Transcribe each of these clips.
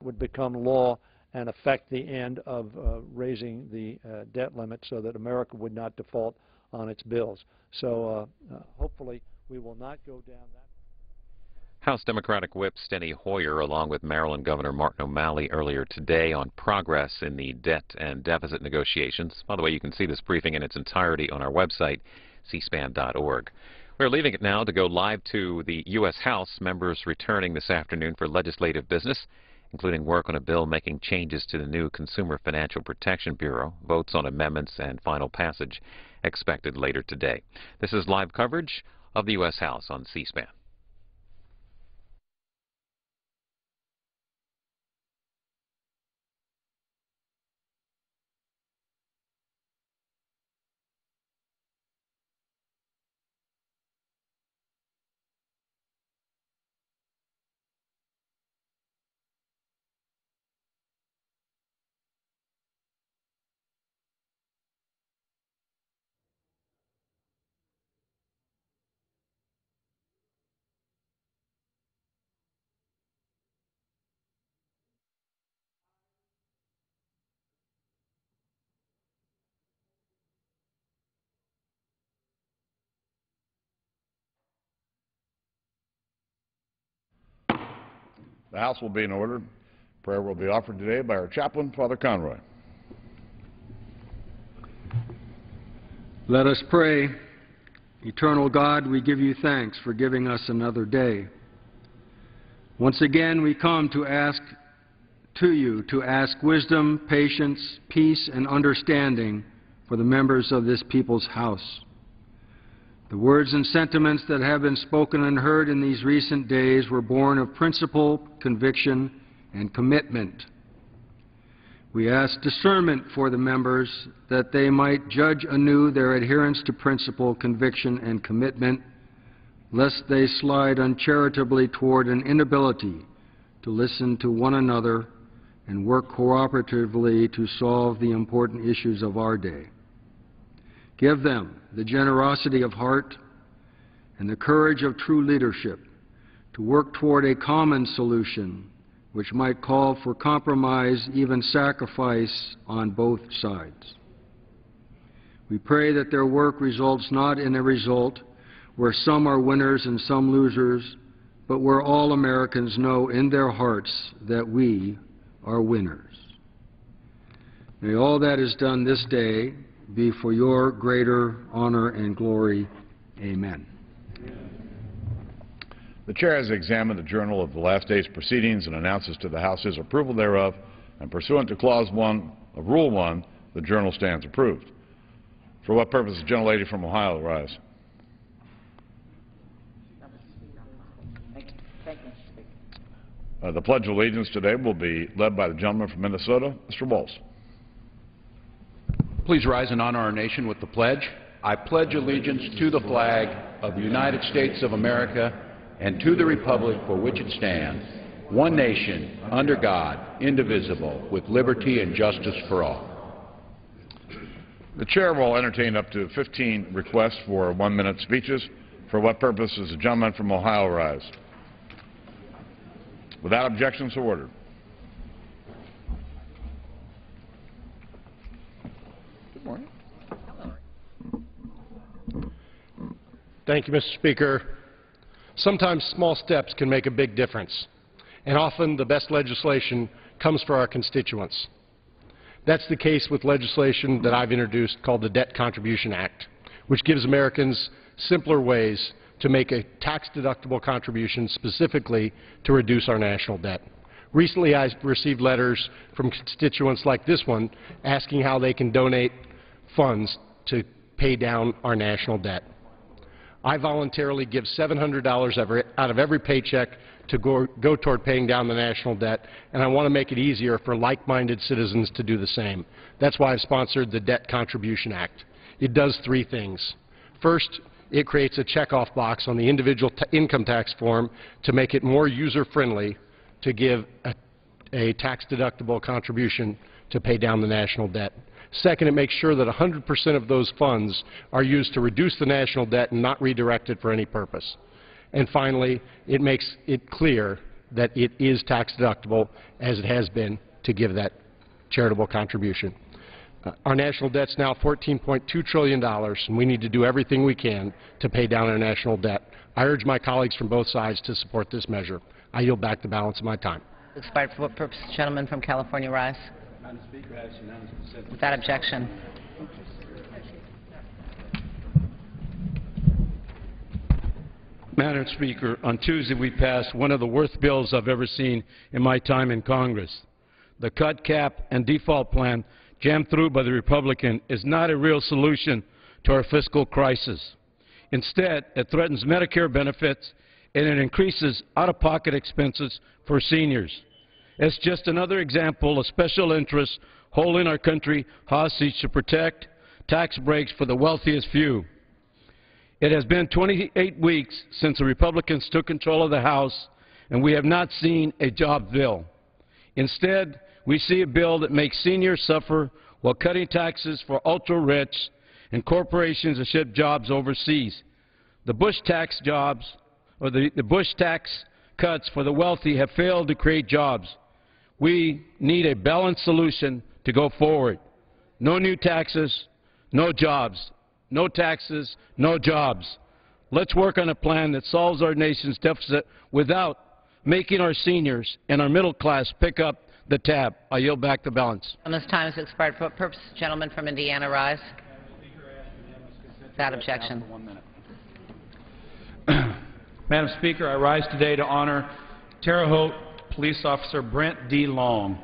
would become law and affect the end of raising the debt limit so that America would not default on its bills. So hopefully we will not go down that. House Democratic Whip Steny Hoyer, along with Maryland Governor Martin O'Malley earlier today on progress in the debt and deficit negotiations. By the way, you can see this briefing in its entirety on our website, cspan.org. We're leaving it now to go live to the U.S. House, members returning this afternoon for legislative business, including work on a bill making changes to the new Consumer Financial Protection Bureau, votes on amendments, and final passage expected later today. This is live coverage of the U.S. House on C-SPAN. The House will be in order. Prayer will be offered today by our chaplain, Father Conroy. Let us pray. Eternal God, we give you thanks for giving us another day. Once again, we come to ask wisdom, patience, peace, and understanding for the members of this people's house. The words and sentiments that have been spoken and heard in these recent days were born of principle, conviction, and commitment. We ask discernment for the members that they might judge anew their adherence to principle, conviction, and commitment, lest they slide uncharitably toward an inability to listen to one another and work cooperatively to solve the important issues of our day. Give them the generosity of heart and the courage of true leadership to work toward a common solution which might call for compromise, even sacrifice on both sides. We pray that their work results not in a result where some are winners and some losers, but where all Americans know in their hearts that we are winners. May all that is done this day be for your greater honor and glory. Amen. The Chair has examined the journal of the last day's proceedings and announces to the House his approval thereof, and pursuant to Clause 1 of Rule 1, the journal stands approved. For what purpose the gentlelady from Ohio rise? Thank you, Mr. Speaker. The Pledge of Allegiance today will be led by the gentleman from Minnesota, Mr. Walz. Please rise and honor our nation with the pledge. I pledge allegiance to the flag of the United States of America and to the republic for which it stands, one nation, under God, indivisible, with liberty and justice for all. The Chair will entertain up to 15 requests for 1-minute speeches. For what purpose does the gentleman from Ohio rise? Without objection, so ordered. Morning. Thank you, Mr. Speaker. Sometimes small steps can make a big difference, and often the best legislation comes for our constituents. That's the case with legislation that I've introduced called the Debt Contribution Act, which gives Americans simpler ways to make a tax-deductible contribution specifically to reduce our national debt. Recently, I received letters from constituents like this one asking how they can donate funds to pay down our national debt. I voluntarily give $700 out of every paycheck to go toward paying down the national debt, and I want to make it easier for like-minded citizens to do the same. That's why I've sponsored the Debt Contribution Act. It does 3 things. First, it creates a checkoff box on the individual income tax form to make it more user-friendly to give a tax-deductible contribution to pay down the national debt. Second, it makes sure that 100% of those funds are used to reduce the national debt and not redirected for any purpose. And finally, it makes it clear that it is tax deductible, as it has been, to give that charitable contribution. Our national debt's now $14.2 trillion, and we need to do everything we can to pay down our national debt. I urge my colleagues from both sides to support this measure. I yield back the balance of my time. Expired for what purpose? Gentleman from California rise. Madam Speaker, I ask unanimous consent. Without objection. Madam Speaker, on Tuesday we passed one of the worst bills I've ever seen in my time in Congress. The cut, cap, and default plan jammed through by the Republican is not a real solution to our fiscal crisis. Instead, it threatens Medicare benefits and it increases out-of-pocket expenses for seniors. It's just another example of special interests holding our country hostage to protect tax breaks for the wealthiest few. It has been 28 weeks since the Republicans took control of the House, and we have not seen a job bill. Instead, we see a bill that makes seniors suffer while cutting taxes for ultra-rich and corporations that ship jobs overseas. The Bush tax jobs, or the Bush tax cuts for the wealthy have failed to create jobs. We need a balanced solution to go forward. No new taxes, no jobs. No taxes, no jobs. Let's work on a plan that solves our nation's deficit without making our seniors and our middle class pick up the tab. I yield back the balance. This time has expired. For what purpose? Gentleman from Indiana rise. Without objection. Madam Speaker, I rise today to honor Terre Haute Police Officer Brent D. Long.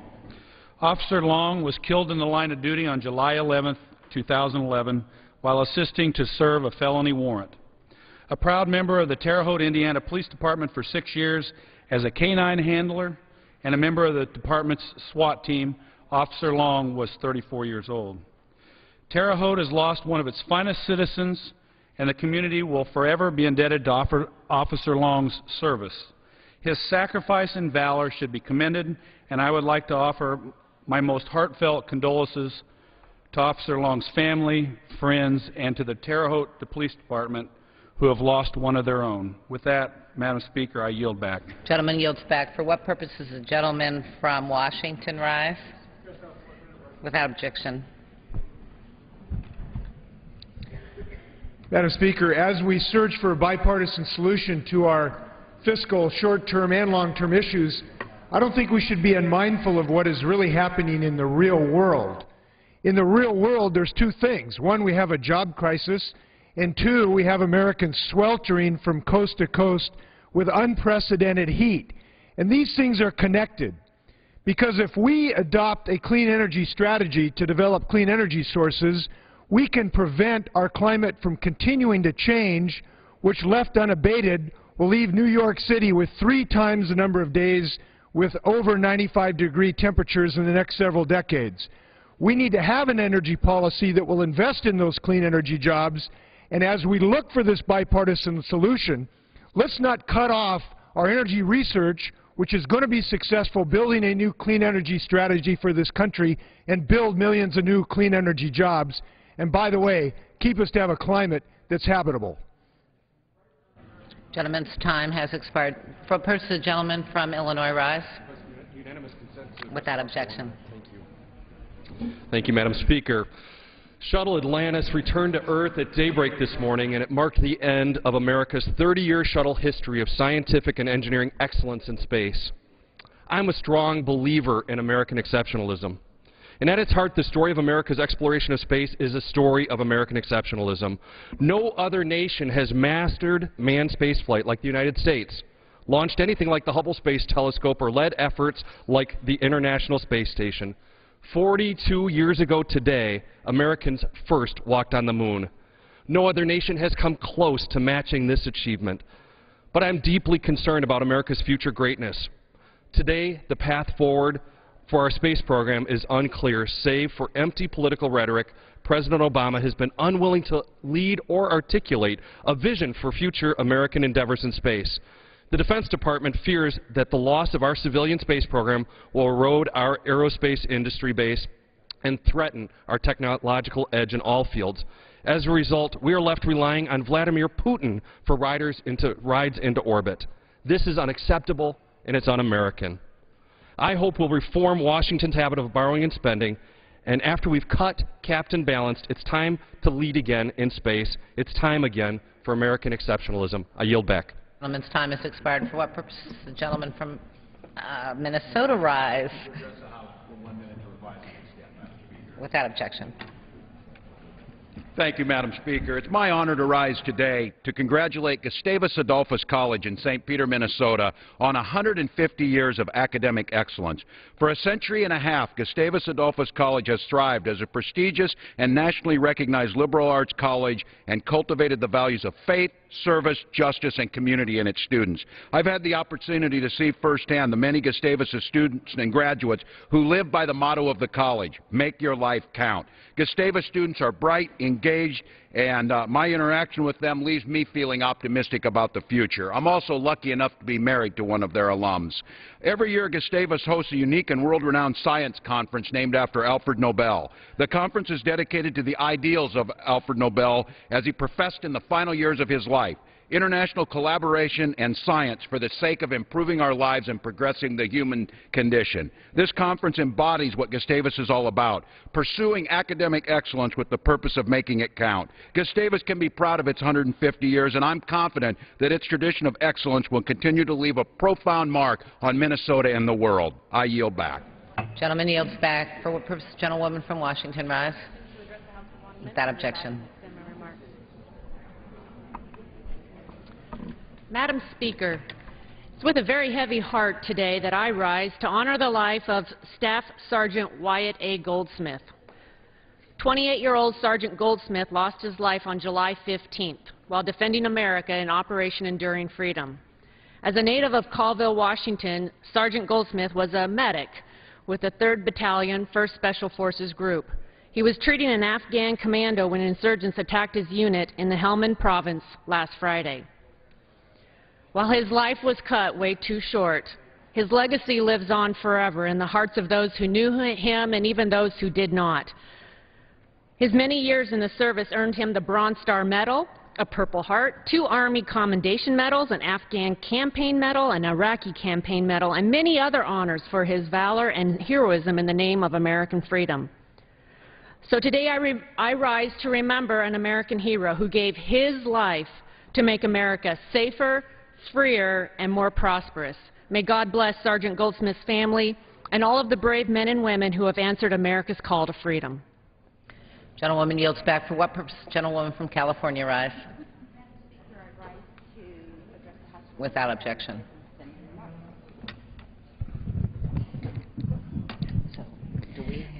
Officer Long was killed in the line of duty on July 11, 2011, while assisting to serve a felony warrant. A proud member of the Terre Haute, Indiana Police Department for 6 years as a canine handler and a member of the department's SWAT team, Officer Long was 34 years old. Terre Haute has lost one of its finest citizens, and the community will forever be indebted to Officer Long's service. His sacrifice and valor should be commended, and I would like to offer my most heartfelt condolences to Officer Long's family, friends, and to the Terre Haute Police Department who have lost one of their own. With that, Madam Speaker, I yield back. Gentleman yields back. For what purpose is the gentleman from Washington rise? Without objection. Madam Speaker, as we search for a bipartisan solution to our fiscal short-term and long-term issues, I don't think we should be unmindful of what is really happening in the real world. In the real world, there's two things. One, we have a job crisis, and two, we have Americans sweltering from coast to coast with unprecedented heat. And these things are connected, because if we adopt a clean energy strategy to develop clean energy sources, we can prevent our climate from continuing to change, which left unabated will leave New York City with 3 times the number of days with over 95-degree temperatures in the next several decades. We need to have an energy policy that will invest in those clean energy jobs, and as we look for this bipartisan solution, let's not cut off our energy research, which is going to be successful building a new clean energy strategy for this country and build millions of new clean energy jobs, and by the way, keep us to have a climate that's habitable. Gentleman's time has expired. For purpose, the gentleman from Illinois rise. Unanimous consent. Without objection. Thank you, Madam Speaker. Shuttle Atlantis returned to Earth at daybreak this morning, and it marked the end of America's 30-year shuttle history of scientific and engineering excellence in space. I'm a strong believer in American exceptionalism. And at its heart, the story of America's exploration of space is a story of American exceptionalism. No other nation has mastered manned spaceflight like the United States, launched anything like the Hubble Space Telescope, or led efforts like the International Space Station. 42 years ago today, Americans first walked on the moon. No other nation has come close to matching this achievement. But I'm deeply concerned about America's future greatness. Today, the path forward for our space program is unclear. Save for empty political rhetoric, President Obama has been unwilling to lead or articulate a vision for future American endeavors in space. The Defense Department fears that the loss of our civilian space program will erode our aerospace industry base and threaten our technological edge in all fields. As a result, we are left relying on Vladimir Putin for rides into orbit. This is unacceptable and it's un-American. I hope we'll reform Washington's habit of borrowing and spending, and after we've cut, capped, and balanced, it's time to lead again in space. It's time again for American exceptionalism. I yield back. The gentleman's time has expired. For what purpose does the gentleman from Minnesota rise? Without objection. Thank you, Madam Speaker. It's my honor to rise today to congratulate Gustavus Adolphus College in St. Peter, Minnesota on 150 years of academic excellence. For a century and a half, Gustavus Adolphus College has thrived as a prestigious and nationally recognized liberal arts college and cultivated the values of faith, service, justice, and community in its students. I've had the opportunity to see firsthand the many Gustavus students and graduates who live by the motto of the college, make your life count. Gustavus students are bright, engaged, and my interaction with them leaves me feeling optimistic about the future. I'm also lucky enough to be married to one of their alums. Every year, Gustavus hosts a unique and world-renowned science conference named after Alfred Nobel. The conference is dedicated to the ideals of Alfred Nobel as he professed in the final years of his life: international collaboration and science for the sake of improving our lives and progressing the human condition. This conference embodies what Gustavus is all about, pursuing academic excellence with the purpose of making it count. Gustavus can be proud of its 150 years, and I'm confident that its tradition of excellence will continue to leave a profound mark on Minnesota and the world. I yield back. Gentleman yields back. For what purpose, gentlewoman from Washington rise? Without objection. Madam Speaker, it's with a very heavy heart today that I rise to honor the life of Staff Sergeant Wyatt A. Goldsmith. 28-year-old Sergeant Goldsmith lost his life on July 15th while defending America in Operation Enduring Freedom. As a native of Colville, Washington, Sergeant Goldsmith was a medic with the 3rd Battalion, 1st Special Forces Group. He was treating an Afghan commando when insurgents attacked his unit in the Helmand Province last Friday. While his life was cut way too short, his legacy lives on forever in the hearts of those who knew him and even those who did not. His many years in the service earned him the Bronze Star Medal, a Purple Heart, 2 Army Commendation Medals, an Afghan Campaign Medal, an Iraqi Campaign Medal, and many other honors for his valor and heroism in the name of American freedom. So today I rise to remember an American hero who gave his life to make America safer, freer, and more prosperous. May God bless Sergeant Goldsmith's family and all of the brave men and women who have answered America's call to freedom. Gentlewoman yields back. For what purpose, gentlewoman from California rise? Without objection.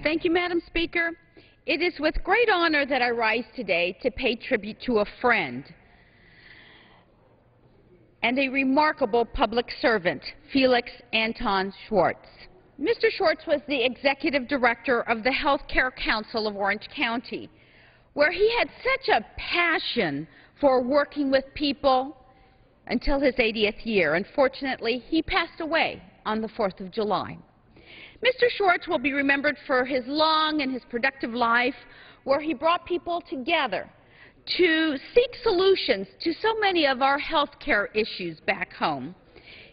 Thank you, Madam Speaker. It is with great honor that I rise today to pay tribute to a friend and a remarkable public servant, Felix Anton Schwartz. Mr. Schwartz was the executive director of the Health Care Council of Orange County, where he had such a passion for working with people until his 80th year. Unfortunately, he passed away on the 4th of July. Mr. Schwartz will be remembered for his long and his productive life, where he brought people together to seek solutions to so many of our health care issues back home.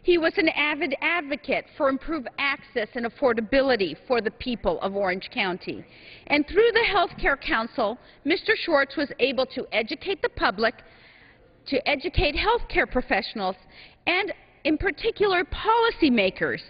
He was an avid advocate for improved access and affordability for the people of Orange County. And through the Health Care Council, Mr. Schwartz was able to educate the public, to educate health care professionals, and in particular policymakers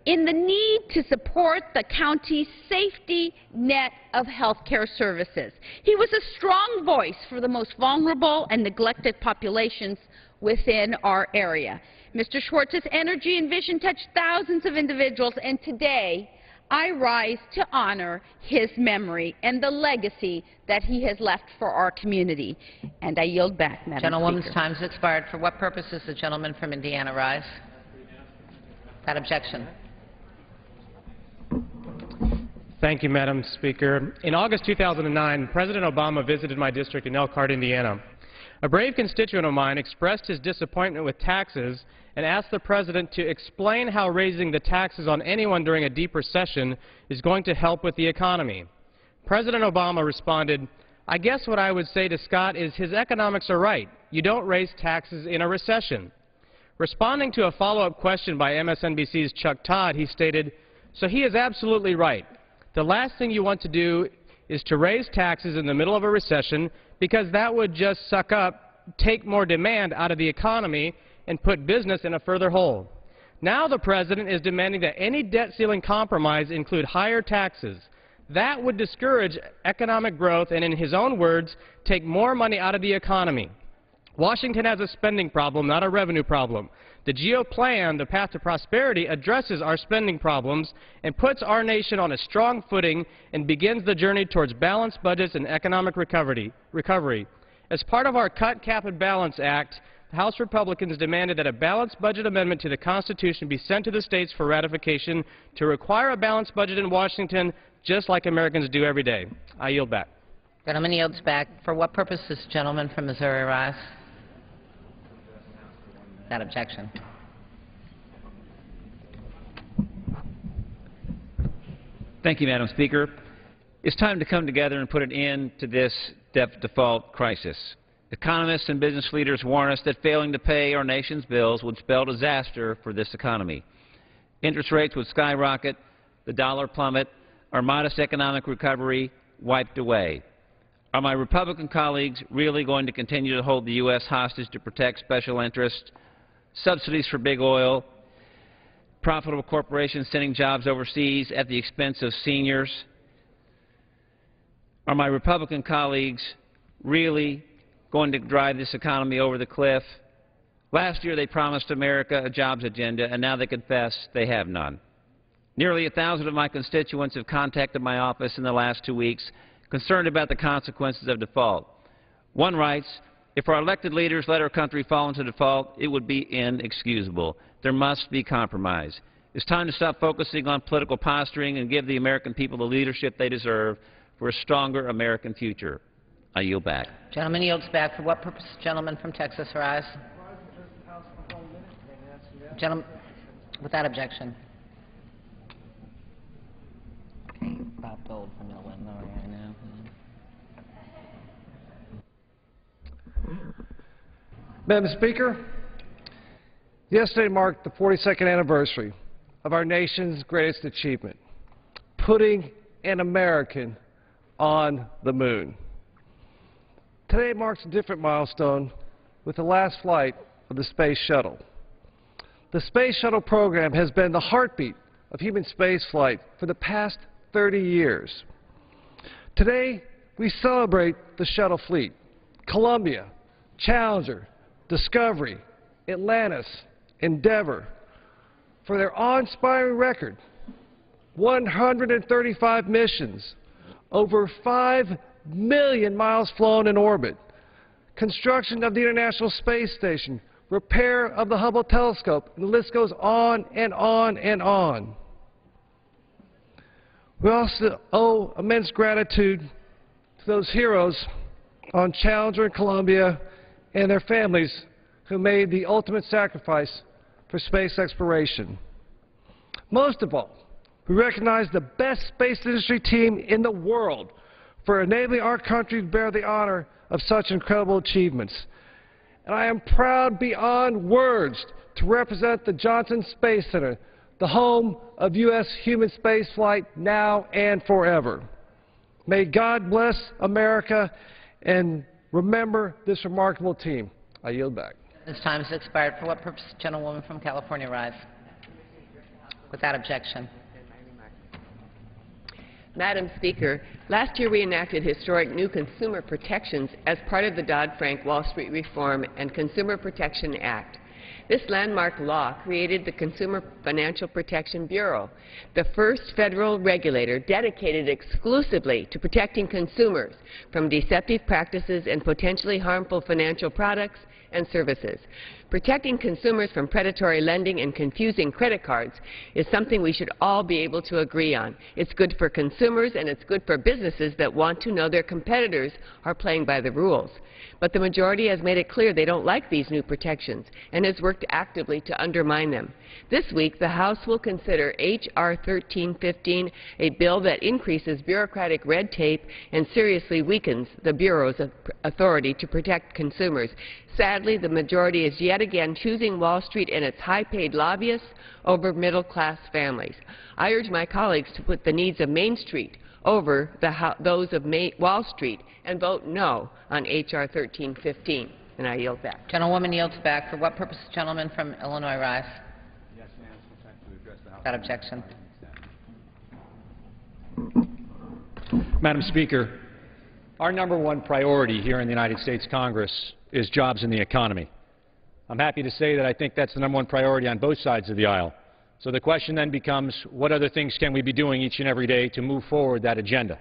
in the need to support the county's safety net of health care services. He was a strong voice for the most vulnerable and neglected populations within our area. Mr. Schwartz's energy and vision touched thousands of individuals, and today I rise to honor his memory and the legacy that he has left for our community. And I yield back, Madam Gentlewoman's Speaker. time has expired. For what purpose does the gentleman from Indiana rise? Without objection. Thank you, Madam Speaker. In August 2009, President Obama visited my district in Elkhart, Indiana. A brave constituent of mine expressed his disappointment with taxes and asked the President to explain how raising the taxes on anyone during a deep recession is going to help with the economy. President Obama responded, "I guess what I would say to Scott is his economics are right. You don't raise taxes in a recession." Responding to a follow-up question by MSNBC's Chuck Todd, he stated, "So he is absolutely right. The last thing you want to do is to raise taxes in the middle of a recession because that would just suck up, take more demand out of the economy, and put business in a further hole." Now the President is demanding that any debt ceiling compromise include higher taxes. That would discourage economic growth and, in his own words, take more money out of the economy. Washington has a spending problem, not a revenue problem. The GO plan, the path to prosperity, addresses our spending problems and puts our nation on a strong footing and begins the journey towards balanced budgets and economic recovery. As part of our Cut, Cap, and Balance Act, the House Republicans demanded that a balanced budget amendment to the Constitution be sent to the states for ratification to require a balanced budget in Washington, just like Americans do every day. I yield back. Gentleman yields back. For what purpose does the gentleman from Missouri rise? Without objection. Thank you, Madam Speaker. It's time to come together and put an end to this debt default crisis. Economists and business leaders warn us that failing to pay our nation's bills would spell disaster for this economy. Interest rates would skyrocket, the dollar plummet, our modest economic recovery wiped away. Are my Republican colleagues really going to continue to hold the U.S. hostage to protect special interests, subsidies for big oil, profitable corporations sending jobs overseas at the expense of seniors? Are my Republican colleagues really going to drive this economy over the cliff? Last year they promised America a jobs agenda, and now they confess they have none. Nearly 1,000 of my constituents have contacted my office in the last 2 weeks concerned about the consequences of default. One writes, "If our elected leaders let our country fall into default, it would be inexcusable. There must be compromise. It's time to stop focusing on political posturing and give the American people the leadership they deserve for a stronger American future." I yield back. Gentleman yields back. For what purpose, gentleman from Texas rise? Gentleman, without objection. Okay, Bob Gold from Illinois, I know. Madam Speaker, yesterday marked the 42nd anniversary of our nation's greatest achievement, putting an American on the moon. Today marks a different milestone with the last flight of the Space Shuttle. The Space Shuttle program has been the heartbeat of human spaceflight for the past 30 years. Today, we celebrate the shuttle fleet, Columbia, Challenger, Discovery, Atlantis, Endeavour, for their awe-inspiring record, 135 missions, over 5 million miles flown in orbit, construction of the International Space Station, repair of the Hubble telescope, and the list goes on and on and on. We also owe immense gratitude to those heroes on Challenger and Columbia and their families who made the ultimate sacrifice for space exploration. Most of all, we recognize the best space industry team in the world for enabling our country to bear the honor of such incredible achievements. And I am proud beyond words to represent the Johnson Space Center, the home of U.S. human spaceflight now and forever. May God bless America and remember this remarkable team. I yield back. This time has expired. For what purpose, gentlewoman from California rise? Without objection. Madam Speaker, last year we enacted historic new consumer protections as part of the Dodd-Frank Wall Street Reform and Consumer Protection Act. This landmark law created the Consumer Financial Protection Bureau, the first federal regulator dedicated exclusively to protecting consumers from deceptive practices and potentially harmful financial products and services. Protecting consumers from predatory lending and confusing credit cards is something we should all be able to agree on. It's good for consumers and it's good for businesses that want to know their competitors are playing by the rules. But the majority has made it clear they don't like these new protections and has worked actively to undermine them. This week, the House will consider H.R. 1315, a bill that increases bureaucratic red tape and seriously weakens the Bureau's authority to protect consumers. Sadly, the majority is yet again choosing Wall Street and its high-paid lobbyists over middle-class families. I urge my colleagues to put the needs of Main Street over those of Wall Street and vote no on H.R. 1315. And I yield back. Gentlewoman yields back. For what purpose, gentleman from Illinois rise? Yes, ma'am. To address the House. Without objection. Madam Speaker, our #1 priority here in the United States Congress is jobs in the economy. I'm happy to say that I think that's the #1 priority on both sides of the aisle. So the question then becomes, what other things can we be doing each and every day to move forward that agenda?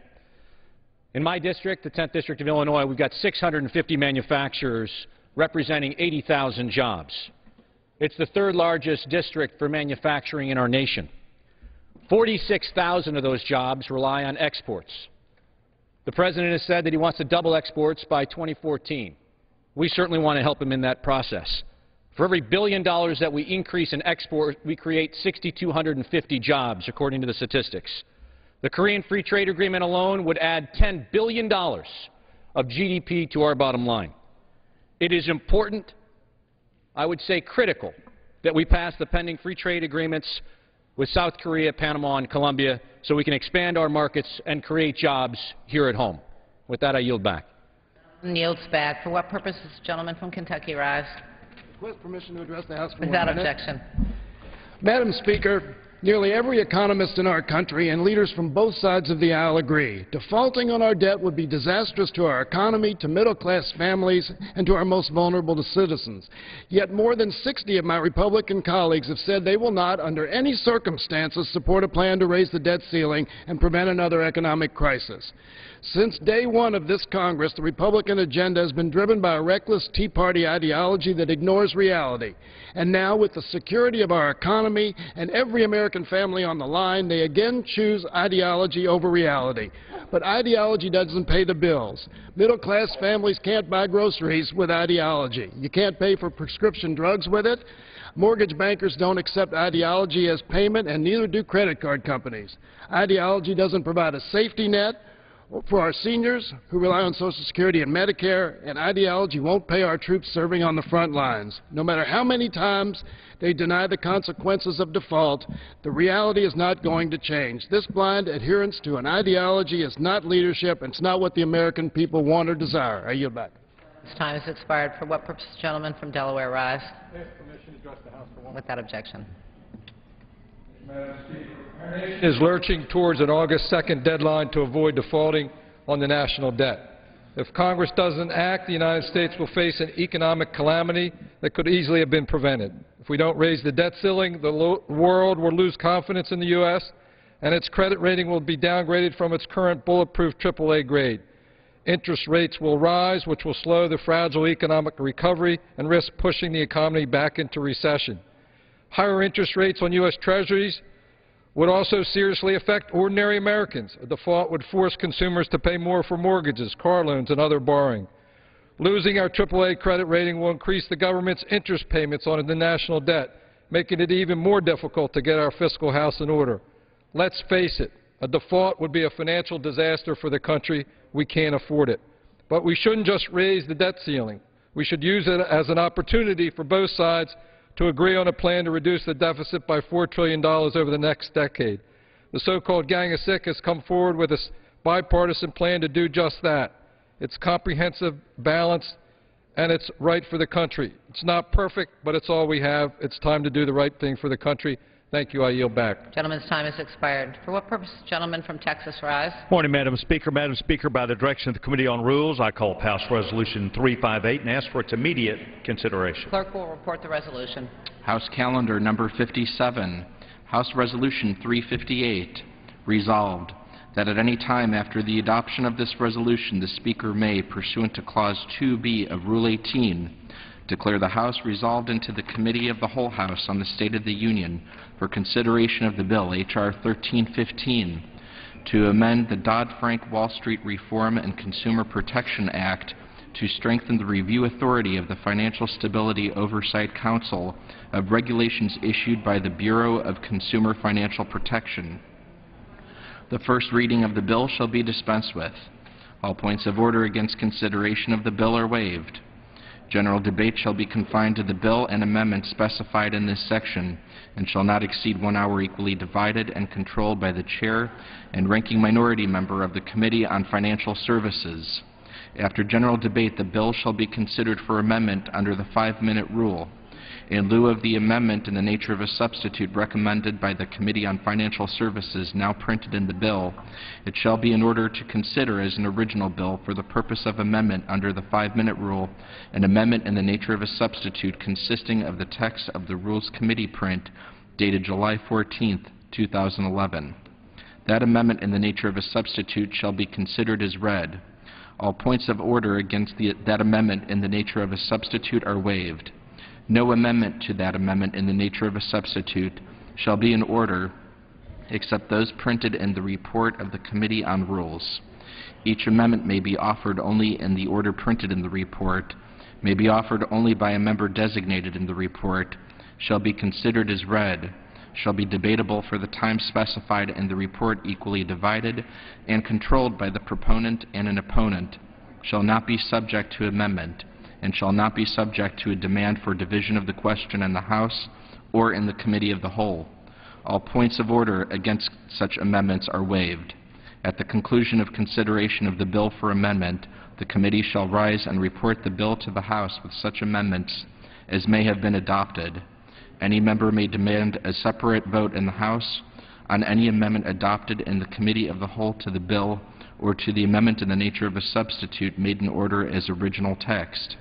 In my district, the 10th District of Illinois, we've got 650 manufacturers representing 80,000 jobs. It's the 3rd largest district for manufacturing in our nation. 46,000 of those jobs rely on exports. The President has said that he wants to double exports by 2014. We certainly want to help him in that process. For every $1 billion that we increase in export, we create 6,250 jobs, according to the statistics. The Korean Free Trade Agreement alone would add $10 billion of GDP to our bottom line. It is important, I would say critical, that we pass the pending free trade agreements with South Korea, Panama, and Colombia so we can expand our markets and create jobs here at home. With that, I yield back. Yields back. For what purpose does the gentleman from Kentucky rise? Request permission to address the House for Without 1 minute. objection. Madam Speaker, nearly every economist in our country and leaders from both sides of the aisle agree defaulting on our debt would be disastrous to our economy, to middle-class families, and to our most vulnerable citizens. Yet more than 60 of my Republican colleagues have said they will not, under any circumstances, support a plan to raise the debt ceiling and prevent another economic crisis. Since day one of this Congress, the Republican agenda has been driven by a reckless Tea Party ideology that ignores reality. And now, with the security of our economy and every American family on the line, they again choose ideology over reality. But ideology doesn't pay the bills. Middle-class families can't buy groceries with ideology. You can't pay for prescription drugs with it. Mortgage bankers don't accept ideology as payment, and neither do credit card companies. Ideology doesn't provide a safety net for our seniors who rely on Social Security and Medicare, and ideology won't pay our troops serving on the front lines. No matter how many times they deny the consequences of default, the reality is not going to change. This blind adherence to an ideology is not leadership, and it's not what the American people want or desire. I yield back. This time has expired. For what purpose, gentleman from Delaware rise? Permission to address the House for 1 minute. Without objection. Madam Speaker, our nation is lurching towards an August 2nd deadline to avoid defaulting on the national debt. If Congress doesn't act, the United States will face an economic calamity that could easily have been prevented. If we don't raise the debt ceiling, the world will lose confidence in the U.S., and its credit rating will be downgraded from its current bulletproof AAA grade. Interest rates will rise, which will slow the fragile economic recovery and risk pushing the economy back into recession. Higher interest rates on U.S. Treasuries would also seriously affect ordinary Americans. A default would force consumers to pay more for mortgages, car loans, and other borrowing. Losing our AAA credit rating will increase the government's interest payments on the national debt, making it even more difficult to get our fiscal house in order. Let's face it, a default would be a financial disaster for the country. We can't afford it. But we shouldn't just raise the debt ceiling. We should use it as an opportunity for both sides to agree on a plan to reduce the deficit by $4 trillion over the next decade. The so-called Gang of Six has come forward with a bipartisan plan to do just that. It's comprehensive, balanced, and it's right for the country. It's not perfect, but it's all we have. It's time to do the right thing for the country. Thank you. I yield back. Gentleman's time has expired. For what purpose, gentleman from Texas rise? Morning, Madam Speaker. Madam Speaker, by the direction of the Committee on Rules, I call up House Resolution 358 and ask for its immediate consideration. Clerk will report the resolution. House Calendar Number 57, House Resolution 358, resolved that at any time after the adoption of this resolution, the Speaker may, pursuant to Clause 2B of Rule 18, declare the House resolved into the Committee of the Whole House on the State of the Union for consideration of the bill, H.R. 1315, to amend the Dodd-Frank Wall Street Reform and Consumer Protection Act to strengthen the review authority of the Financial Stability Oversight Council of regulations issued by the Bureau of Consumer Financial Protection. The first reading of the bill shall be dispensed with. All points of order against consideration of the bill are waived. General debate shall be confined to the bill and amendments specified in this section and shall not exceed 1 hour equally divided and controlled by the chair and ranking minority member of the Committee on Financial Services. After general debate, the bill shall be considered for amendment under the 5-minute rule. In lieu of the amendment in the nature of a substitute recommended by the Committee on Financial Services now printed in the bill, it shall be in order to consider as an original bill for the purpose of amendment under the 5-minute rule an amendment in the nature of a substitute consisting of the text of the Rules Committee print dated July 14, 2011. That amendment in the nature of a substitute shall be considered as read. All points of order against that amendment in the nature of a substitute are waived. No amendment to that amendment in the nature of a substitute shall be in order except those printed in the report of the Committee on Rules. Each amendment may be offered only in the order printed in the report, may be offered only by a member designated in the report, shall be considered as read, shall be debatable for the time specified in the report equally divided and controlled by the proponent and an opponent, shall not be subject to amendment, and shall not be subject to a demand for division of the question in the House or in the Committee of the Whole. All points of order against such amendments are waived. At the conclusion of consideration of the bill for amendment, the committee shall rise and report the bill to the House with such amendments as may have been adopted. Any member may demand a separate vote in the House on any amendment adopted in the Committee of the Whole to the bill or to the amendment in the nature of a substitute made in order as original text.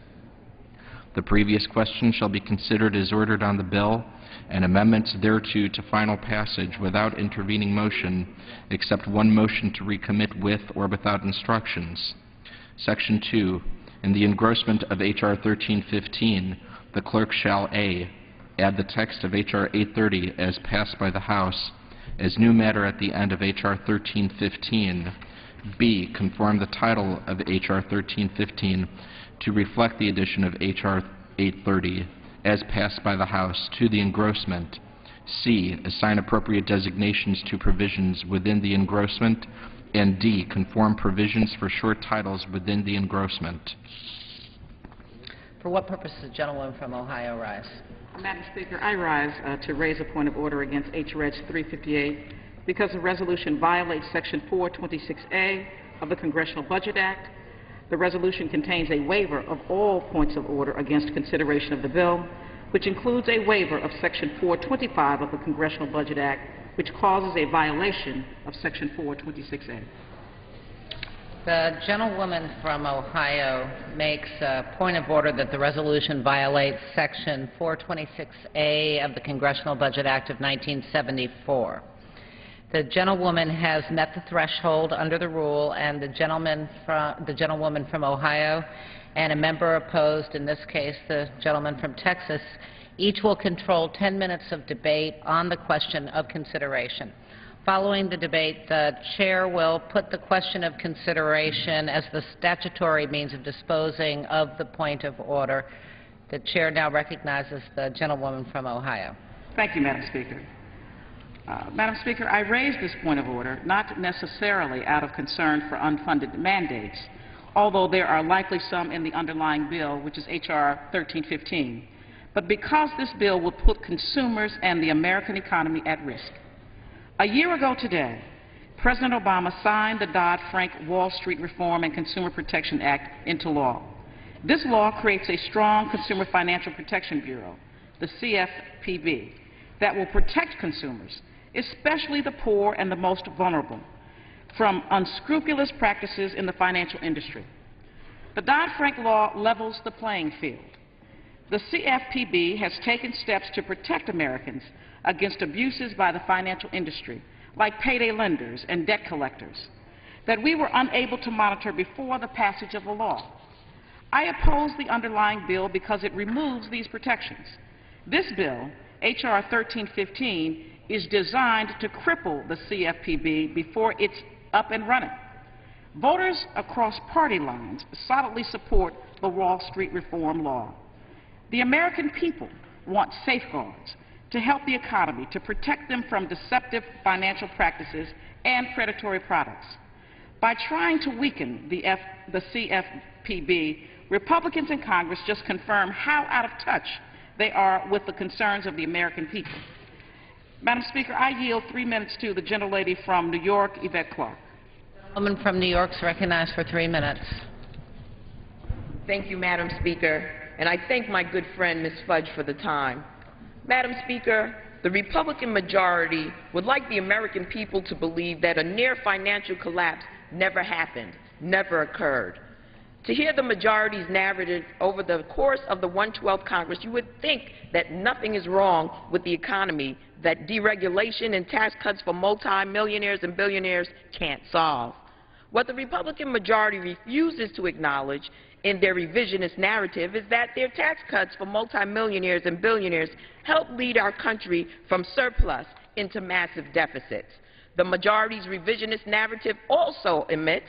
The previous question shall be considered as ordered on the bill, and amendments thereto to final passage without intervening motion, except one motion to recommit with or without instructions. Section 2. In the engrossment of H.R. 1315, the clerk shall A. add the text of H.R. 830 as passed by the House as new matter at the end of H.R. 1315. B. Conform the title of H.R. 1315 to reflect the addition of H.R. 830 as passed by the House to the engrossment. C. Assign appropriate designations to provisions within the engrossment. And D. Conform provisions for short titles within the engrossment. For what purpose does the gentlewoman from Ohio rise? Madam Speaker, I rise to raise a point of order against H.Reg. 358 because the resolution violates Section 426A of the Congressional Budget Act. The resolution contains a waiver of all points of order against consideration of the bill, which includes a waiver of Section 425 of the Congressional Budget Act, which causes a violation of Section 426A. The gentlewoman from Ohio makes a point of order that the resolution violates Section 426A of the Congressional Budget Act of 1974. The gentlewoman has met the threshold under the rule, and the gentlewoman from Ohio and a member opposed, in this case the gentleman from Texas, each will control 10 minutes of debate on the question of consideration. Following the debate, the chair will put the question of consideration as the statutory means of disposing of the point of order. The chair now recognizes the gentlewoman from Ohio. Thank you, Madam Speaker. Madam Speaker, I raise this point of order not necessarily out of concern for unfunded mandates, although there are likely some in the underlying bill, which is H.R. 1315, but because this bill will put consumers and the American economy at risk. A year ago today, President Obama signed the Dodd-Frank Wall Street Reform and Consumer Protection Act into law. This law creates a strong Consumer Financial Protection Bureau, the CFPB, that will protect consumers, especially the poor and the most vulnerable, from unscrupulous practices in the financial industry. The Dodd-Frank law levels the playing field. The CFPB has taken steps to protect Americans against abuses by the financial industry, like payday lenders and debt collectors, that we were unable to monitor before the passage of the law. I oppose the underlying bill because it removes these protections. This bill, H.R. 1315, is designed to cripple the CFPB before it's up and running. Voters across party lines solidly support the Wall Street Reform law. The American people want safeguards to help the economy, to protect them from deceptive financial practices and predatory products. By trying to weaken the CFPB, Republicans in Congress just confirm how out of touch they are with the concerns of the American people. Madam Speaker, I yield 3 minutes to the gentlelady from New York, Yvette Clarke. The woman from New York is recognized for 3 minutes. Thank you, Madam Speaker, and I thank my good friend, Ms. Fudge, for the time. Madam Speaker, the Republican majority would like the American people to believe that a near financial collapse never happened, never occurred. To hear the majority's narrative over the course of the 112th Congress, you would think that nothing is wrong with the economy that deregulation and tax cuts for multimillionaires and billionaires can't solve. What the Republican majority refuses to acknowledge in their revisionist narrative is that their tax cuts for multimillionaires and billionaires help lead our country from surplus into massive deficits. The majority's revisionist narrative also omits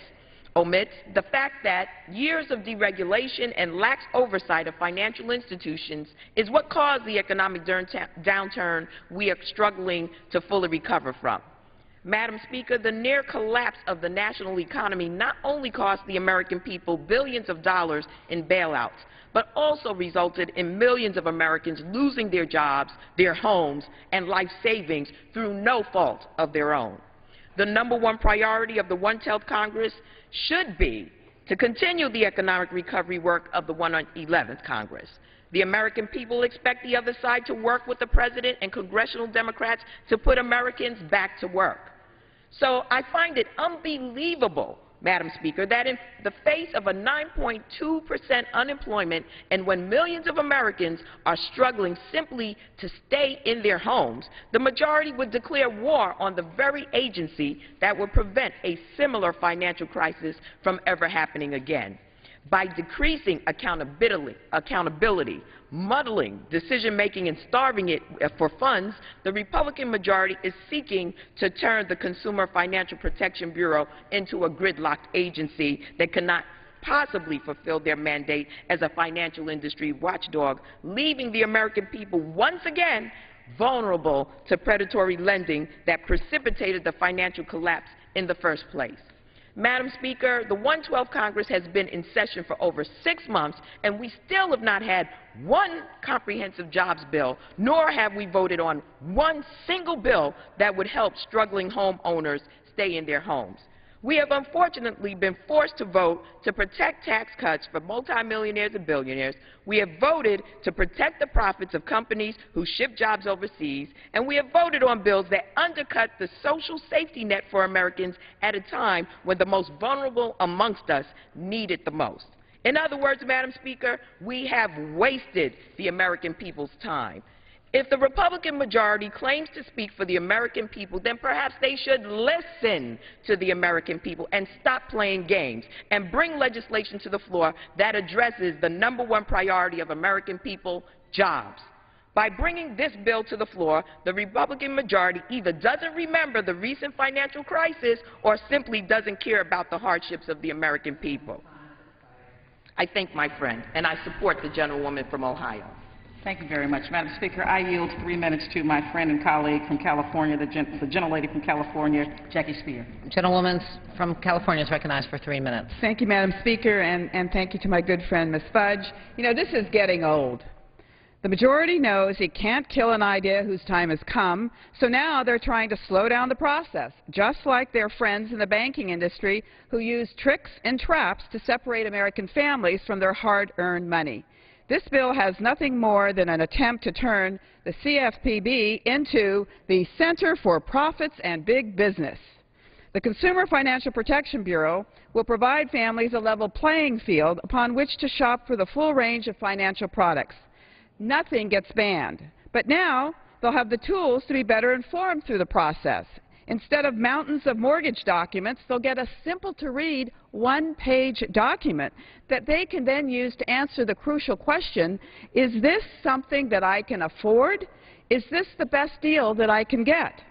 the fact that years of deregulation and lax oversight of financial institutions is what caused the economic downturn we are struggling to fully recover from. Madam Speaker, the near collapse of the national economy not only cost the American people billions of dollars in bailouts, but also resulted in millions of Americans losing their jobs, their homes, and life savings through no fault of their own. The number one priority of the 112th Congress should be to continue the economic recovery work of the 111th Congress. The American people expect the other side to work with the President and congressional Democrats to put Americans back to work. So I find it unbelievable, Madam Speaker, that in the face of a 9.2% unemployment and when millions of Americans are struggling simply to stay in their homes, the majority would declare war on the very agency that would prevent a similar financial crisis from ever happening again. By decreasing accountability, muddling decision-making, and starving it for funds, the Republican majority is seeking to turn the Consumer Financial Protection Bureau into a gridlocked agency that cannot possibly fulfill their mandate as a financial industry watchdog, leaving the American people once again vulnerable to predatory lending that precipitated the financial collapse in the first place. Madam Speaker, the 112th Congress has been in session for over 6 months, and we still have not had one comprehensive jobs bill, nor have we voted on one single bill that would help struggling homeowners stay in their homes. We have unfortunately been forced to vote to protect tax cuts for multimillionaires and billionaires. We have voted to protect the profits of companies who ship jobs overseas, and we have voted on bills that undercut the social safety net for Americans at a time when the most vulnerable amongst us need it the most. In other words, Madam Speaker, we have wasted the American people's time. If the Republican majority claims to speak for the American people, then perhaps they should listen to the American people and stop playing games and bring legislation to the floor that addresses the number one priority of American people, jobs. By bringing this bill to the floor, the Republican majority either doesn't remember the recent financial crisis or simply doesn't care about the hardships of the American people. I thank my friend, and I support the gentlewoman from Ohio. Thank you very much. Madam Speaker, I yield 3 minutes to my friend and colleague from California, the gentlelady from California, Jackie Spear. Gentlewoman from California is recognized for 3 minutes. Thank you, Madam Speaker, and thank you to my good friend, Ms. Fudge. You know, this is getting old. The majority knows it can't kill an idea whose time has come, so now they're trying to slow down the process, just like their friends in the banking industry who use tricks and traps to separate American families from their hard-earned money. This bill has nothing more than an attempt to turn the CFPB into the Center for Profits and Big Business. The Consumer Financial Protection Bureau will provide families a level playing field upon which to shop for the full range of financial products. Nothing gets banned, but now they'll have the tools to be better informed through the process. Instead of mountains of mortgage documents, they'll get a simple-to-read one-page document that they can then use to answer the crucial question, is this something that I can afford? Is this the best deal that I can get?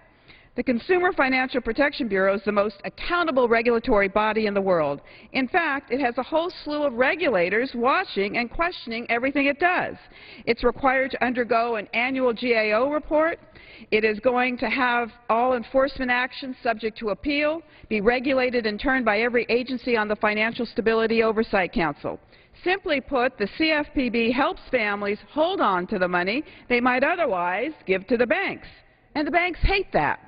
The Consumer Financial Protection Bureau is the most accountable regulatory body in the world. In fact, it has a whole slew of regulators watching and questioning everything it does. It's required to undergo an annual GAO report. It is going to have all enforcement actions subject to appeal, be regulated in turn by every agency on the Financial Stability Oversight Council. Simply put, the CFPB helps families hold on to the money they might otherwise give to the banks. And the banks hate that.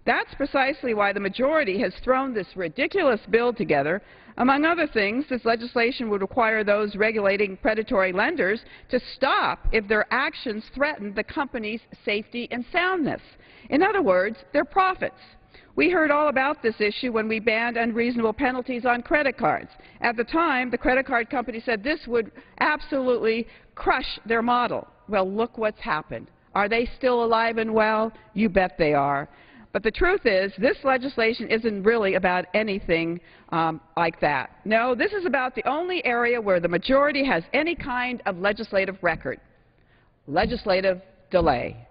That's precisely why the majority has thrown this ridiculous bill together. Among other things, this legislation would require those regulating predatory lenders to stop if their actions threaten the company's safety and soundness. In other words, their profits. We heard all about this issue when we banned unreasonable penalties on credit cards. At the time, the credit card company said this would absolutely crush their model. Well, look what's happened. Are they still alive and well? You bet they are. But the truth is, this legislation isn't really about anything like that. No, this is about the only area where the majority has any kind of legislative record: legislative delay.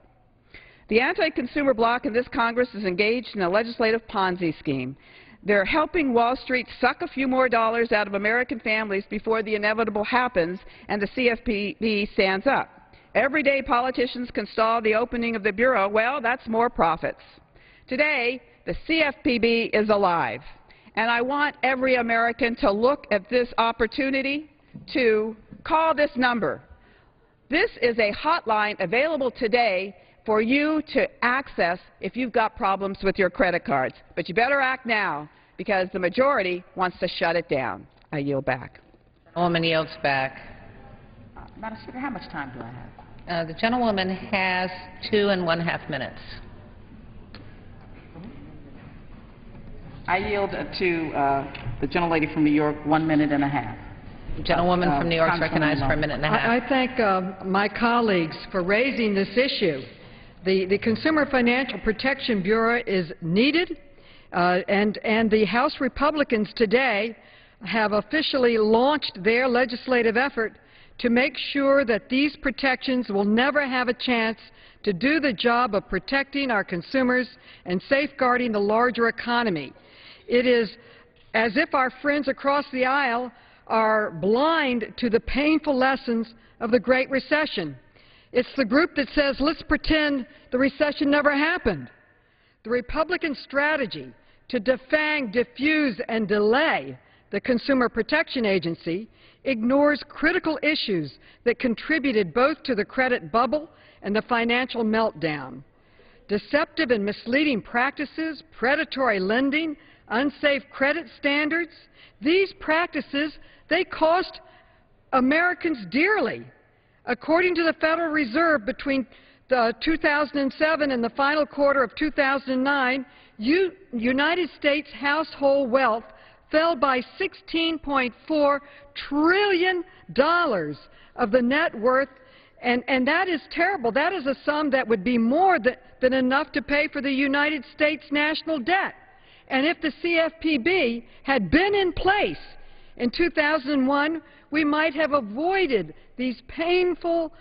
The anti-consumer bloc in this Congress is engaged in a legislative Ponzi scheme. They're helping Wall Street suck a few more dollars out of American families before the inevitable happens and the CFPB stands up. Every day politicians can stall the opening of the Bureau. Well, that's more profits. Today, the CFPB is alive, and I want every American to look at this opportunity to call this number. This is a hotline available today for you to access if you've got problems with your credit cards. But you better act now, because the majority wants to shut it down. I yield back. The woman yields back. Madam Speaker, how much time do I have? The gentlewoman has 2.5 minutes. I yield to the gentlelady from New York, 1.5 minutes. Gentlewoman from New York is recognized for 1.5 minutes. I thank my colleagues for raising this issue. The Consumer Financial Protection Bureau is needed, and the House Republicans today have officially launched their legislative effort to make sure that these protections will never have a chance to do the job of protecting our consumers and safeguarding the larger economy. It is as if our friends across the aisle are blind to the painful lessons of the Great Recession. It's the group that says, let's pretend the recession never happened. The Republican strategy to defang, diffuse, and delay the Consumer Protection Agency ignores critical issues that contributed both to the credit bubble and the financial meltdown. Deceptive and misleading practices, predatory lending, unsafe credit standards, these practices, they cost Americans dearly. According to the Federal Reserve, between 2007 and the final quarter of 2009, United States household wealth fell by $16.4 trillion of the net worth, and that is terrible. That is a sum that would be more than enough to pay for the United States national debt. And if the CFPB had been in place in 2001, we might have avoided these painful,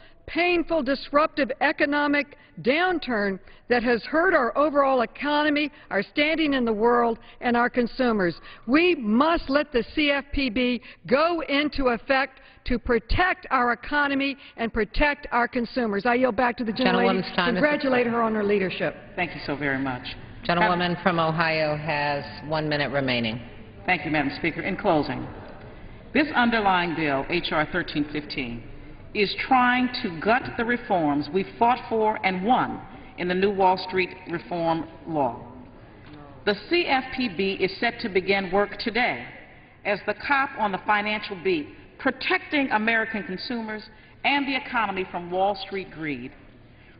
disruptive economic downturn that has hurt our overall economy, our standing in the world, and our consumers. We must let the CFPB go into effect to protect our economy and protect our consumers. I yield back to the gentlelady. Congratulate her on her leadership. Thank you so very much. Gentlewoman from Ohio has 1 minute remaining. Thank you, Madam Speaker. In closing, this underlying bill, H.R. 1315, is trying to gut the reforms we fought for and won in the new Wall Street reform law. The CFPB is set to begin work today as the cop on the financial beat, protecting American consumers and the economy from Wall Street greed.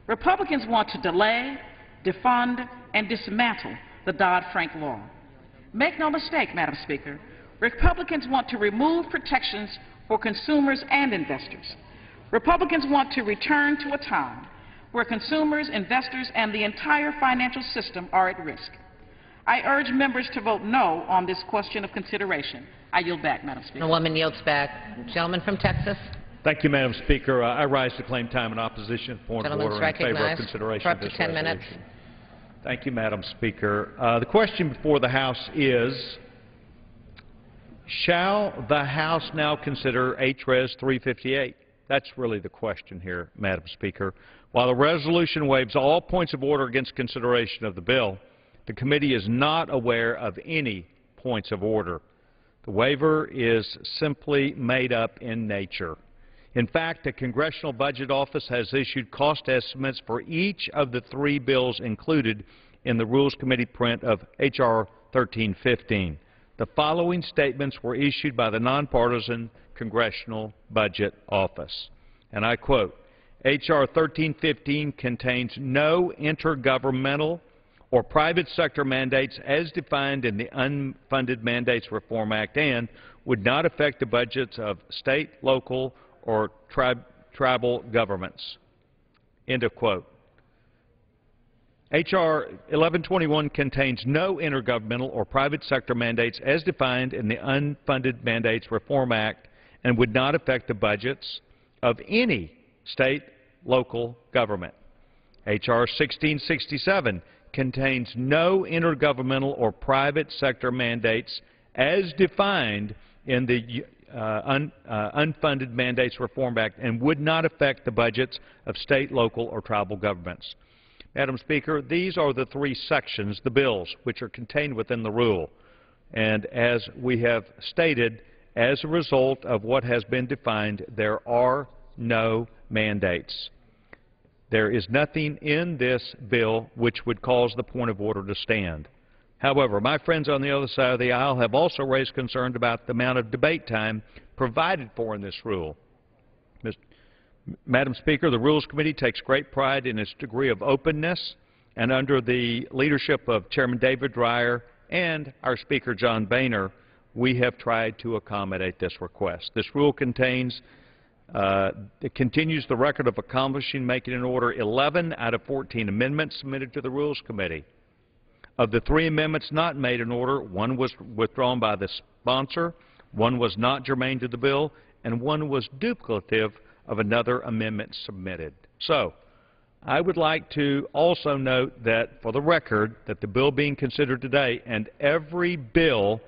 Republicans want to delay, defund, and dismantle the Dodd-Frank law. Make no mistake, Madam Speaker, Republicans want to remove protections for consumers and investors. Republicans want to return to a time where consumers, investors, and the entire financial system are at risk. I urge members to vote no on this question of consideration. I yield back, Madam Speaker. The woman yields back. Gentleman from Texas. Thank you, Madam Speaker. I rise to claim time in opposition, point of order, in favor of consideration for of up to this 10 minutes. Thank you, Madam Speaker. The question before the House is, shall the House now consider HRES 358? That's really the question here, Madam Speaker. While the resolution waives all points of order against consideration of the bill, the committee is not aware of any points of order. The waiver is simply made up in nature. In fact, the Congressional Budget Office has issued cost estimates for each of the 3 bills included in the Rules Committee print of H.R. 1315. The following statements were issued by the nonpartisan Congressional Budget Office, and I quote, H.R. 1315 contains no intergovernmental or private sector mandates as defined in the Unfunded Mandates Reform Act and would not affect the budgets of state, local, or tribal governments. End of quote. H.R. 1121 contains no intergovernmental or private sector mandates as defined in the Unfunded Mandates Reform Act and would not affect the budgets of any state, local government. H.R. 1667 contains no intergovernmental or private sector mandates as defined in the Unfunded Mandates Reform Act and would not affect the budgets of state, local, or tribal governments. Madam Speaker, these are the 3 sections, the bills, which are contained within the rule. And as we have stated, as a result of what has been defined, there are no mandates. There is nothing in this bill which would cause the point of order to stand. However, my friends on the other side of the aisle have also raised concerns about the amount of debate time provided for in this rule. Madam Speaker, the Rules Committee takes great pride in its degree of openness, and under the leadership of Chairman David Dreyer and our Speaker John Boehner, we have tried to accommodate this request. This rule it continues the record of accomplishing making in order 11 out of 14 amendments submitted to the Rules Committee. Of the 3 amendments not made in order, 1 was withdrawn by the sponsor, 1 was not germane to the bill, and 1 was duplicative of another amendment submitted. So, I would like to also note that, for the record, that the bill being considered today and every bill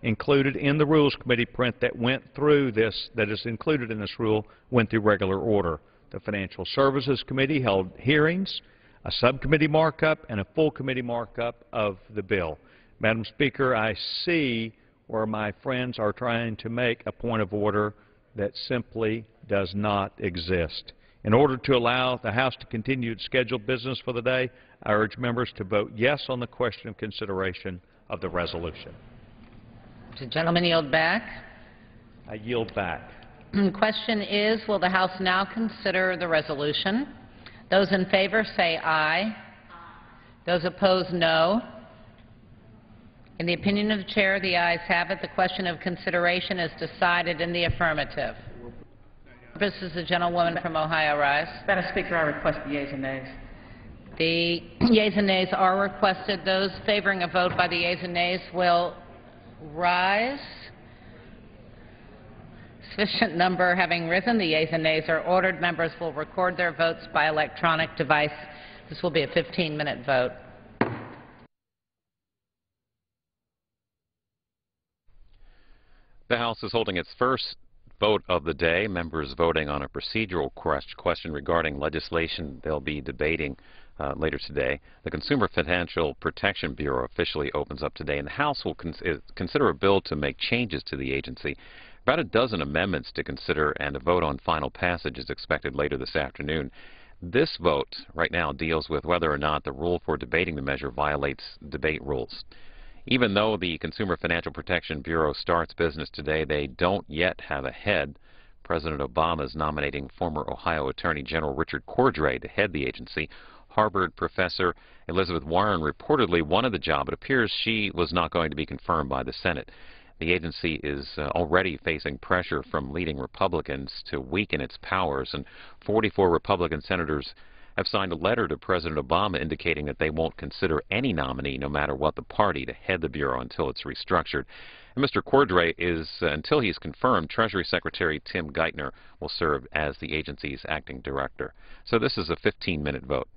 included in the Rules Committee print that went through this, that is included in this rule, went through regular order. The Financial Services Committee held hearings, a subcommittee markup, and a full committee markup of the bill. Madam Speaker, I see where my friends are trying to make a point of order that simply does not exist. In order to allow the House to continue its scheduled business for the day, I urge members to vote yes on the question of consideration of the resolution. Does the gentleman yield back? I yield back. The question is, will the House now consider the resolution? Those in favor say aye. Those opposed, no. In the opinion of the Chair, the ayes have it. The question of consideration is decided in the affirmative. This is the gentlewoman from Ohio rise. Madam Speaker, I request the yeas and nays. The yeas and nays are requested. Those favoring a vote by the yeas and nays will rise. Sufficient number having risen, the yeas and nays are ordered. Members will record their votes by electronic device. This will be a 15-minute vote. The House is holding its first vote of the day. Members voting on a procedural question regarding legislation they'll be debating later today. The Consumer Financial Protection Bureau officially opens up today, and the House will consider a bill to make changes to the agency. About a dozen amendments to consider, and a vote on final passage is expected later this afternoon. This vote right now deals with whether or not the rule for debating the measure violates debate rules. Even though the Consumer Financial Protection Bureau starts business today, they don't yet have a head. President Obama is nominating former Ohio Attorney General Richard Cordray to head the agency. Harvard professor Elizabeth Warren reportedly wanted the job. It appears she was not going to be confirmed by the Senate. The agency is already facing pressure from leading Republicans to weaken its powers, and 44 Republican senators have signed a letter to President Obama indicating that they won't consider any nominee, no matter what the party, to head the Bureau until it's restructured. And Mr. Cordray is, until he's confirmed, Treasury Secretary Tim Geithner will serve as the agency's acting director. So this is a 15-minute vote.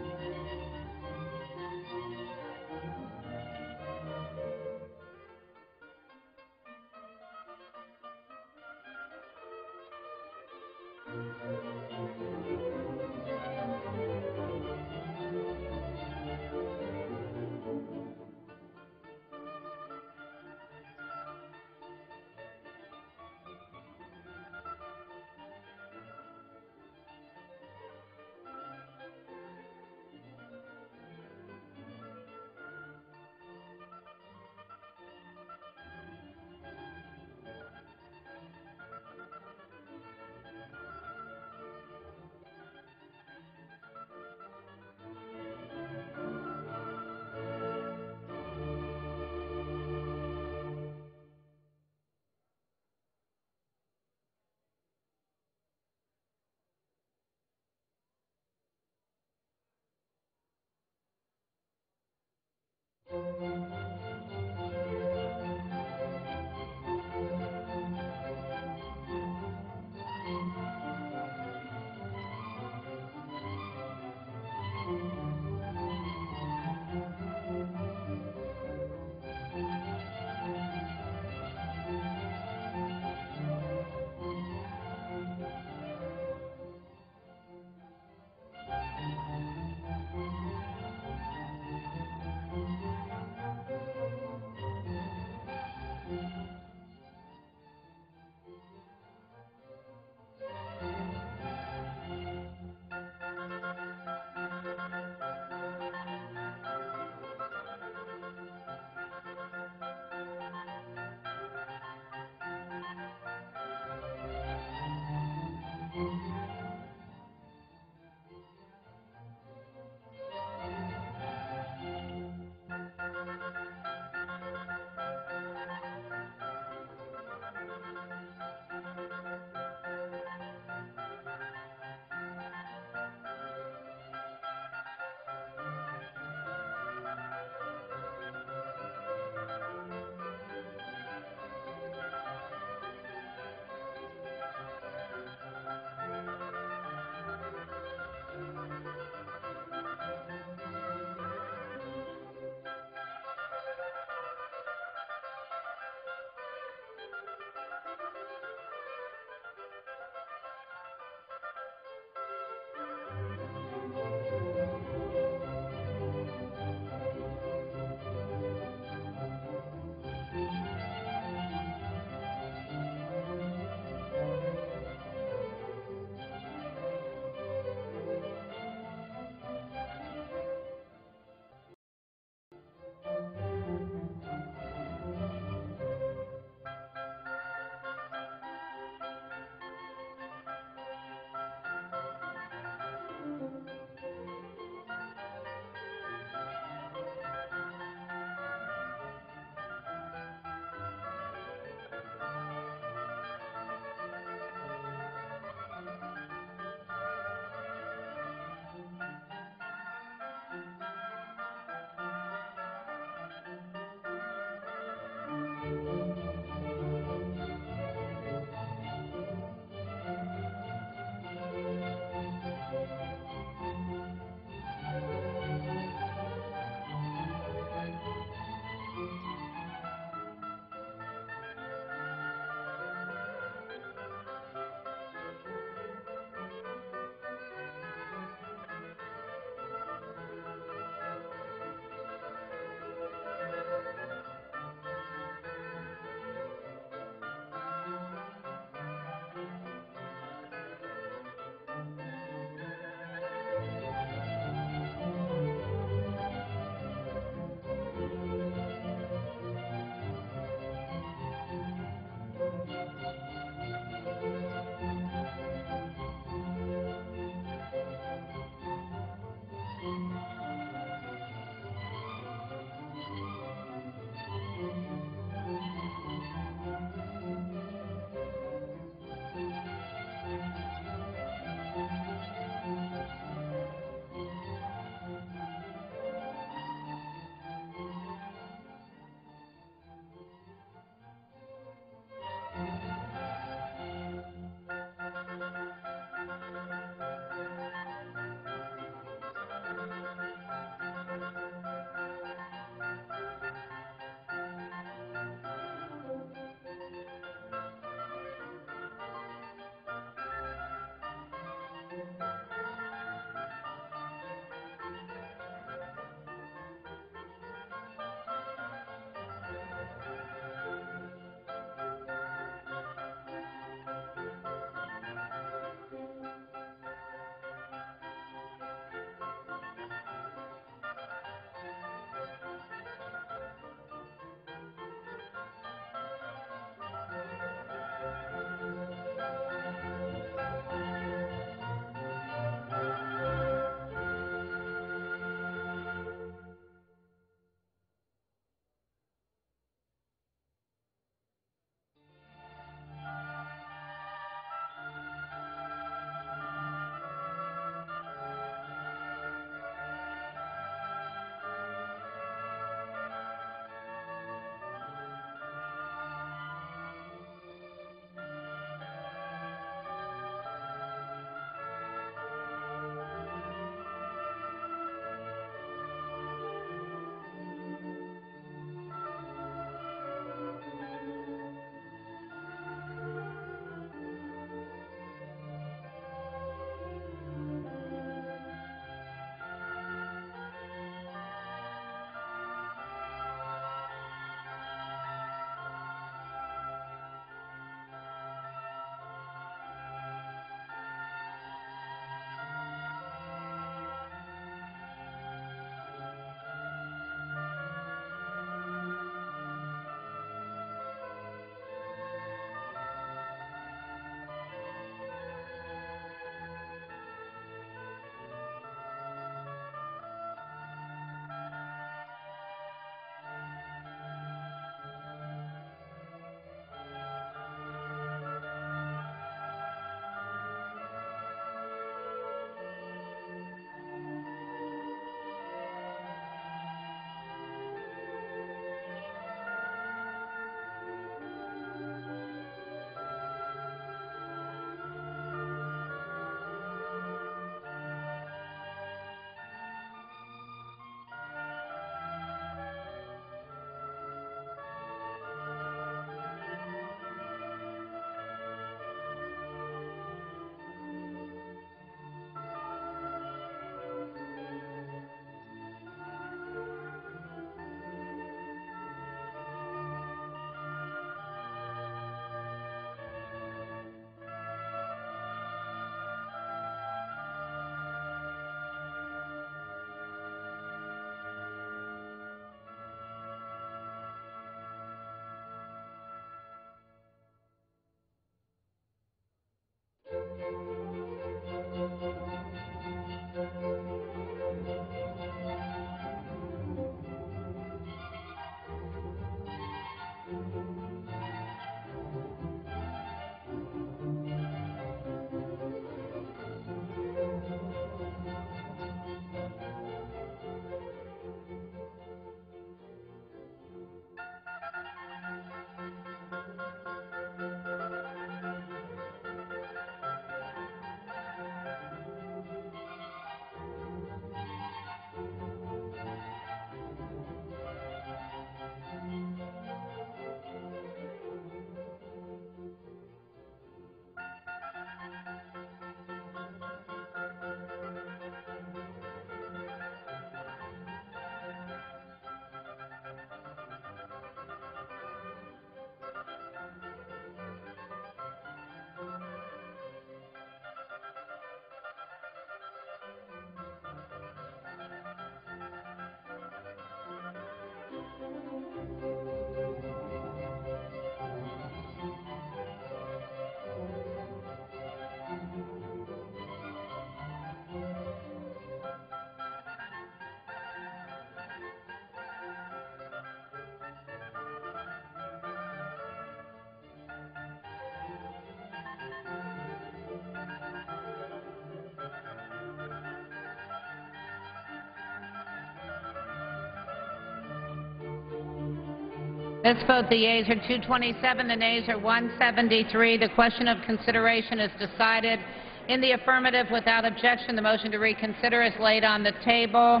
Let's vote. The yeas are 227, the nays are 173. The question of consideration is decided in the affirmative without objection. The motion to reconsider is laid on the table.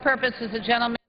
For what purpose is the gentleman